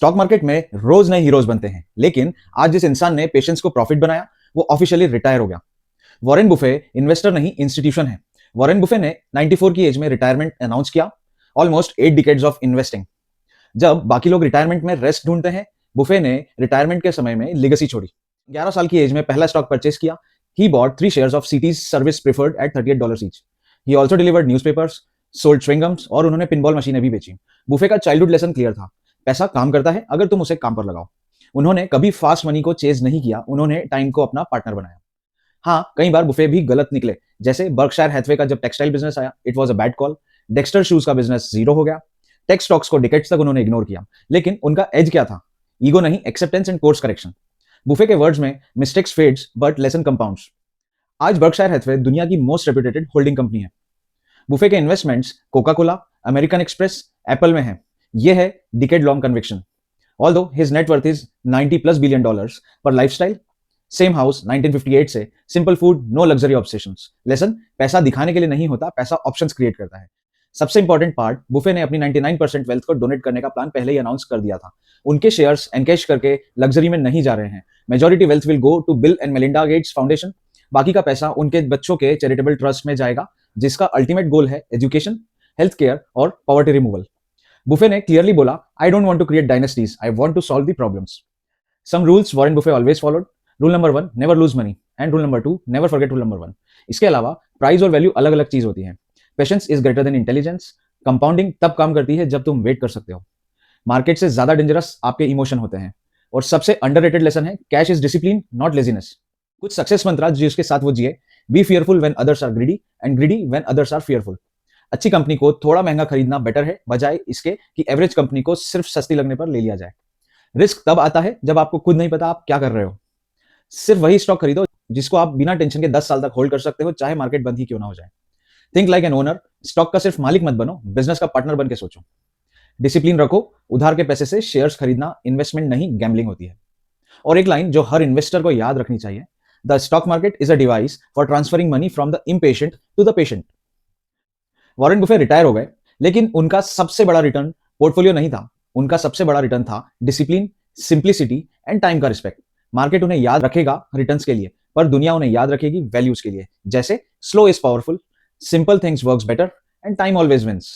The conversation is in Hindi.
स्टॉक मार्केट में रोज नए हीरोज बनते हैं, लेकिन आज जिस इंसान ने पेशेंस को प्रॉफिट बनाया वो ऑफिशियली रिटायर हो गया। वॉरेन बुफे इन्वेस्टर नहीं, इंस्टीट्यूशन है। वॉरेन बुफे ने 94 की एज में रिटायरमेंट अनाउंस किया। Almost 8 decades of investing. जब बाकी लोग रिटायरमेंट में रेस्ट ढूंढते हैं, बुफे ने रिटायरमेंट के समय में लेगेसी छोड़ी। 11 साल की एज में पहला स्टॉक परचेज किया। He bought 3 shares of cities service preferred at $38 each. He also delivered newspapers, sold chewing और उन्होंने पिनबॉल मशीनें भी बेची। बुफे का चाइल्डहुड लेसन क्लियर था, पैसा काम करता है अगर तुम उसे काम पर लगाओ। उन्होंने कभी फास्ट मनी को चेज नहीं किया, उन्होंने टाइम को अपना पार्टनर बनाया। हाँ, कई बार बुफे भी गलत निकले, जैसे बर्कशायर हैथवे का जब टेक्सटाइल बिजनेस आया, it was a bad call. Dexter shoes का बिजनेस जीरो हो गया। टेक स्टॉक्स को डिकेड्स तक उन्होंने इग्नोर किया, लेकिन उनका एज क्या था? ईगो नहीं, acceptance and course correction. Buffett के वर्ड्स में, mistakes fades but lesson compounds. आज बर्कशायर हैथवे दुनिया की मोस्ट रेप्यूटेड होल्डिंग कंपनी है। बुफे के investments Coca Cola, American Express, Apple में है। यह है decade long conviction. Although his net इज $90+ बिलियन, पर लाइफस्टाइल सेम हाउस 1958 से, simple food, no luxury obsessions. Lesson, पैसा दिखाने के लिए नहीं होता, पैसा ऑप्शंस क्रिएट करता है। सबसे इंपॉर्टेंट पार्ट, बुफे ने अपनी 99% वेल्थ को डोनेट करने का प्लान पहले ही अनाउंस कर दिया था। उनके शेयर्स एनकैश करके लग्जरी में नहीं जा रहे हैं। Majority wealth will go to Bill and Melinda Gates Foundation. बाकी का पैसा उनके बच्चों के चैरिटेबल ट्रस्ट में जाएगा, जिसका अल्टीमेट गोल है एजुकेशन, हेल्थ केयर और पॉवर्टी रिमूवल। बुफे ने क्लियरली बोला, I don't want to create dynasties, I want to solve the problems. Some rules Warren Buffett always followed. Rule number 1, never lose money, and rule number 2, never forget rule number 1। इसके अलावा प्राइस और वैल्यू अलग अलग चीज होती है। Patience is greater than intelligence. Compounding तब काम करती है जब तुम वेट कर सकते हो। मार्केट से ज्यादा डेंजरस आपके इमोशन होते हैं। और सबसे अंडररेटेड लेसन है, cash is discipline not laziness. कुछ सक्सेस मंत्र जिसके साथ वो जिए, be fearful when others are greedy and greedy when others are fearful. अच्छी कंपनी को थोड़ा महंगा खरीदना बेटर है, बजाय इसके कि एवरेज कंपनी को सिर्फ सस्ती लगने पर ले लिया जाए। रिस्क तब आता है जब आपको खुद नहीं पता आप क्या कर रहे हो। सिर्फ वही स्टॉक खरीदो जिसको आप बिना टेंशन के 10 साल तक होल्ड कर सकते हो, चाहे मार्केट बंद ही क्यों ना हो जाए। Think like an owner. Stock का सिर्फ मालिक मत बनो, बिजनेस का पार्टनर बन के सोचो। डिसिप्लिन रखो, उधार के पैसे से शेयर्स खरीदना इन्वेस्टमेंट नहीं, गैम्बलिंग होती है। और एक लाइन जो हर इन्वेस्टर को याद रखनी चाहिए, the stock market is a device for transferring money from the impatient to the patient. Warren Buffett retire हो गए, लेकिन उनका सबसे बड़ा रिटर्न पोर्टफोलियो नहीं था, उनका सबसे बड़ा रिटर्न था डिसिप्लिन, सिंप्लिसिटी एंड टाइम का रिस्पेक्ट। मार्केट उन्हें याद रखेगा रिटर्न्स के लिए, पर दुनिया उन्हें याद रखेगी वैल्यूज के लिए। जैसे slow is powerful, simple things works better and time always wins.